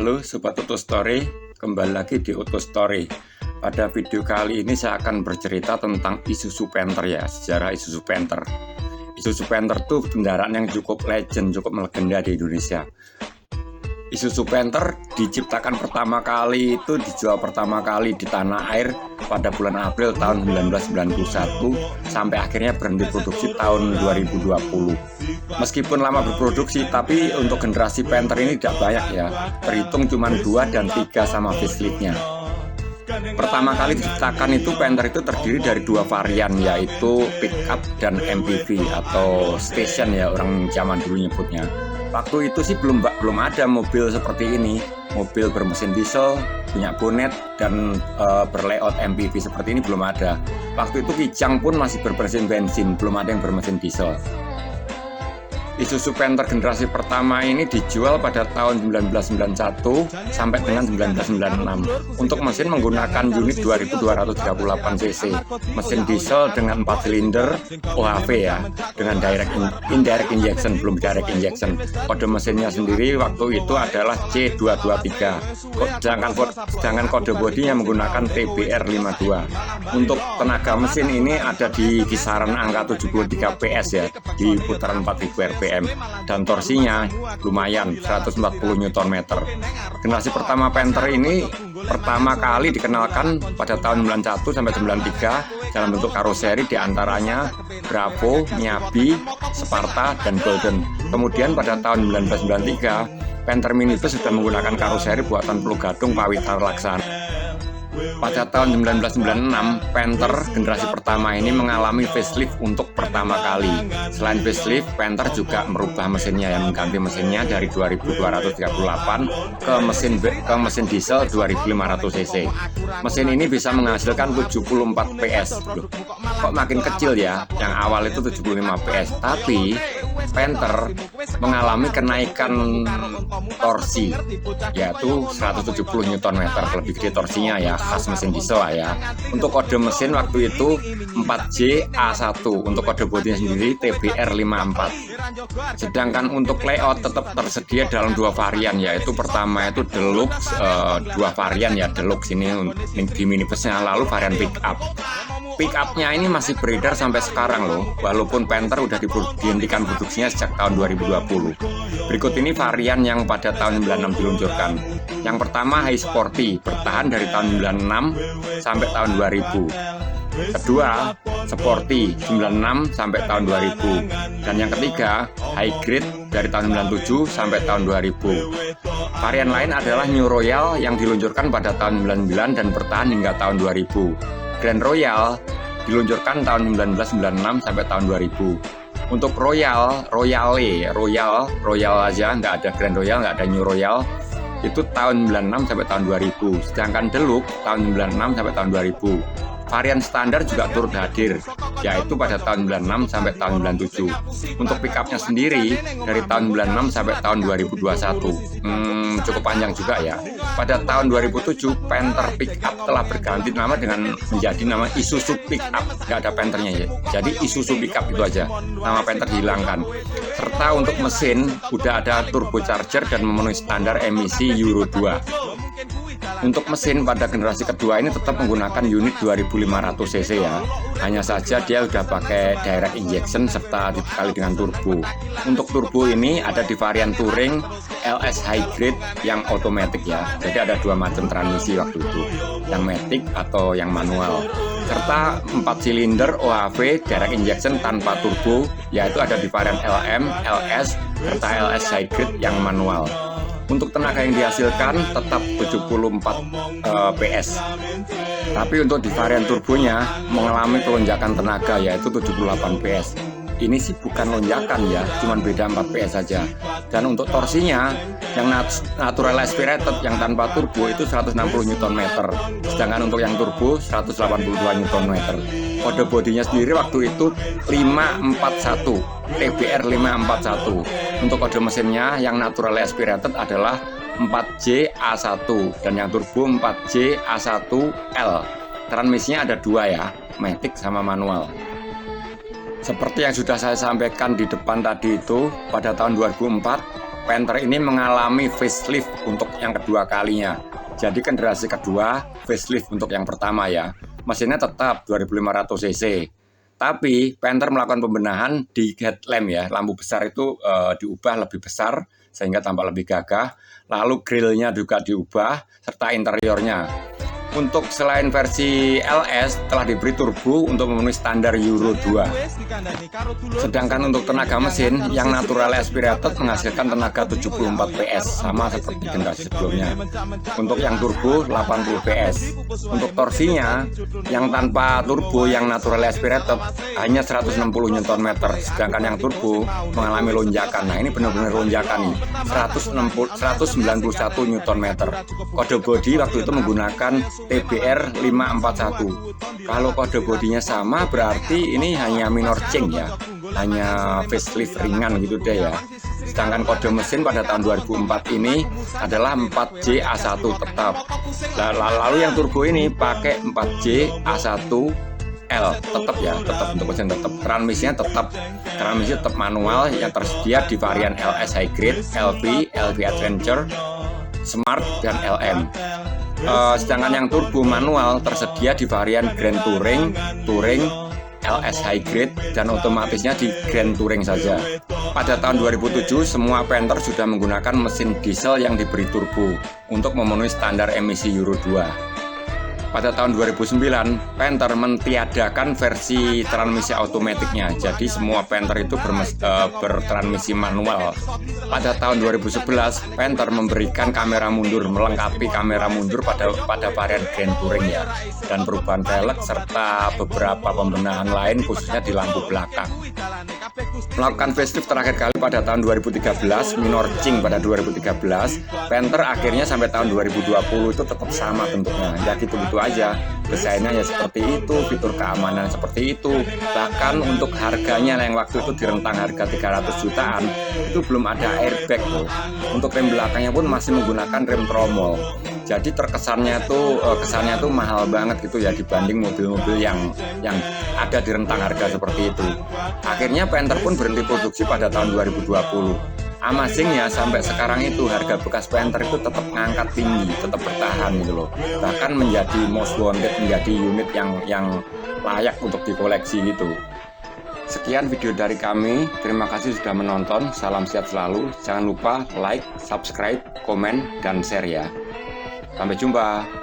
Halo Sobat Auto Story, kembali lagi di Auto Story. Pada video kali ini saya akan bercerita tentang Isuzu Panther ya, sejarah Isuzu Panther. Isuzu Panther itu kendaraan yang cukup legend, cukup melegenda di Indonesia. Isuzu Panther diciptakan pertama kali itu dijual pertama kali di tanah air pada bulan April tahun 1991 sampai akhirnya berhenti produksi tahun 2020. Meskipun lama berproduksi, tapi untuk generasi Panther ini tidak banyak ya. Terhitung cuma 2 dan 3 sama faceliftnya. Pertama kali diciptakan itu Panther itu terdiri dari 2 varian, yaitu pickup dan MPV atau station ya orang zaman dulu nyebutnya. Waktu itu sih belum ada mobil seperti ini, mobil bermesin diesel, punya bonet dan berlayout MPV seperti ini belum ada. Waktu itu Kijang pun masih bermesin bensin, belum ada yang bermesin diesel. Isuzu Panther generasi pertama ini dijual pada tahun 1991 sampai dengan 1996. Untuk mesin menggunakan unit 2238 cc, mesin diesel dengan 4 silinder OHV ya, dengan indirect injection, belum direct injection. Kode mesinnya sendiri waktu itu adalah C223. Sedangkan kode bodinya menggunakan TBR52. Untuk tenaga mesin ini ada di kisaran angka 73 PS ya, di putaran 4000 rpm. Dan torsinya lumayan 140 Nm. Generasi pertama Panther ini pertama kali dikenalkan pada tahun 91 sampai 93 dalam bentuk karoseri, diantaranya Bravo, Miyabi, Sparta, dan Golden. Kemudian pada tahun 1993 Panther minibus sudah menggunakan karoseri buatan Pulau Gadung Pawitar Laksana. Pada tahun 1996, Panther generasi pertama ini mengalami facelift untuk pertama kali. Selain facelift, Panther juga merubah mesinnya, yang mengganti mesinnya dari 2238 ke mesin diesel 2500 cc. Mesin ini bisa menghasilkan 74 PS. Loh, kok makin kecil ya? Yang awal itu 75 PS, tapi Panther mengalami kenaikan torsi, yaitu 170 Nm, lebih gede torsinya ya, khas mesin diesel ya. Untuk kode mesin waktu itu 4J A1, untuk kode bodinya sendiri TBR54. Sedangkan untuk layout tetap tersedia dalam 2 varian, yaitu pertama itu Deluxe, 2 varian ya, Deluxe ini di minibusnya, lalu varian pickup. Pickupnya ini masih beredar sampai sekarang loh, walaupun Panther udah dihentikan produksinya sejak tahun 2020. Berikut ini varian yang pada tahun 96 diluncurkan. Yang pertama High Sporty, bertahan dari tahun 96 sampai tahun 2000. Kedua Sporty 96 sampai tahun 2000. Dan yang ketiga High Grade dari tahun 97 sampai tahun 2000. Varian lain adalah New Royal yang diluncurkan pada tahun 99 dan bertahan hingga tahun 2000. Grand Royal diluncurkan tahun 1996 sampai tahun 2000. Untuk Royal aja, nggak ada Grand Royal, nggak ada New Royal, itu tahun 96 sampai tahun 2000. Sedangkan Deluxe tahun 96 sampai tahun 2000. Varian standar juga turut hadir, yaitu pada tahun 96 sampai tahun 97. Untuk pickupnya sendiri dari tahun 96 sampai tahun 2021. Cukup panjang juga ya. Pada tahun 2007 Panther Pickup telah berganti nama dengan menjadi nama Isuzu Pickup. Nggak ada Panthernya ya. Jadi Isuzu Pickup itu aja. Nama Panther dihilangkan. Serta untuk mesin udah ada turbocharger dan memenuhi standar emisi Euro 2. Untuk mesin pada generasi kedua ini tetap menggunakan unit 2500 cc ya. Hanya saja dia udah pakai direct injection serta dibekali dengan turbo. Untuk turbo ini ada di varian Touring, LS High Grade yang otomatis ya. Jadi ada 2 macam transmisi waktu itu, yang matic atau yang manual. Serta 4 silinder OHV direct injection tanpa turbo, yaitu ada di varian LM, LS, serta LS High Grade yang manual. Untuk tenaga yang dihasilkan tetap 74 PS. Tapi untuk di varian turbonya mengalami kelonjakan tenaga, yaitu 78 PS. Ini sih bukan lonjakan ya, cuma beda 4 PS saja. Dan untuk torsinya yang natural aspirated yang tanpa turbo itu 160 Nm. Sedangkan untuk yang turbo 182 Nm. Kode bodinya sendiri waktu itu 541, TBR 541. Untuk kode mesinnya yang natural aspirated adalah 4J A1 dan yang turbo 4J A1L. Transmisinya ada 2 ya, matic sama manual. Seperti yang sudah saya sampaikan di depan tadi itu, pada tahun 2004 Panther ini mengalami facelift untuk yang kedua kalinya. Jadi generasi kedua facelift untuk yang pertama ya. Mesinnya tetap 2500 cc. Tapi Panther melakukan pembenahan di headlamp ya. Lampu besar itu diubah lebih besar sehingga tampak lebih gagah. Lalu grillnya juga diubah serta interiornya. Untuk selain versi LS telah diberi turbo untuk memenuhi standar Euro 2. Sedangkan untuk tenaga mesin yang natural aspirated menghasilkan tenaga 74 PS sama seperti generasi sebelumnya. Untuk yang turbo 80 PS. Untuk torsinya yang tanpa turbo yang natural aspirated hanya 160 Nm, sedangkan yang turbo mengalami lonjakan. Nah, ini benar-benar lonjakan nih. 191 Nm. Kode bodi waktu itu menggunakan TBR 541. Kalau kode bodinya sama berarti ini hanya minor change ya, hanya facelift ringan gitu deh ya. Sedangkan kode mesin pada tahun 2004 ini adalah 4J A1 tetap. Lalu yang turbo ini pakai 4J A1 L tetap ya, tetap untuk mesin tetap. Transmisinya tetap manual yang tersedia di varian LS High Grade, LV, LV Adventure, Smart dan LM. Sedangkan yang turbo manual tersedia di varian Grand Touring, LS High Grade dan otomatisnya di Grand Touring saja. Pada tahun 2007 semua Panther sudah menggunakan mesin diesel yang diberi turbo untuk memenuhi standar emisi Euro 2. Pada tahun 2009, Panther mentiadakan versi transmisi otomatiknya. Jadi semua Panther itu bertransmisi manual. Pada tahun 2011, Panther memberikan kamera mundur, melengkapi kamera mundur pada varian Grand Touring ya. Dan perubahan velg serta beberapa pembenahan lain khususnya di lampu belakang. Melakukan facelift terakhir kali pada tahun 2013, minor change pada 2013, Panther akhirnya sampai tahun 2020 itu tetap sama bentuknya. Ya gitu-gitu aja, desainnya ya seperti itu, fitur keamanan seperti itu. Bahkan untuk harganya yang waktu itu di rentang harga 300 jutaan itu belum ada airbag tuh. Untuk rem belakangnya pun masih menggunakan rem tromol. Jadi kesannya tuh mahal banget gitu ya dibanding mobil-mobil yang ada di rentang harga seperti itu. Akhirnya Panther pun berhenti produksi pada tahun 2020. Amazingnya sampai sekarang itu harga bekas Panther itu tetap ngangkat tinggi, tetap bertahan gitu loh. Bahkan menjadi most wanted, menjadi unit yang layak untuk dikoleksi gitu. Sekian video dari kami, terima kasih sudah menonton, salam sehat selalu. Jangan lupa like, subscribe, komen, dan share ya. Sampai jumpa.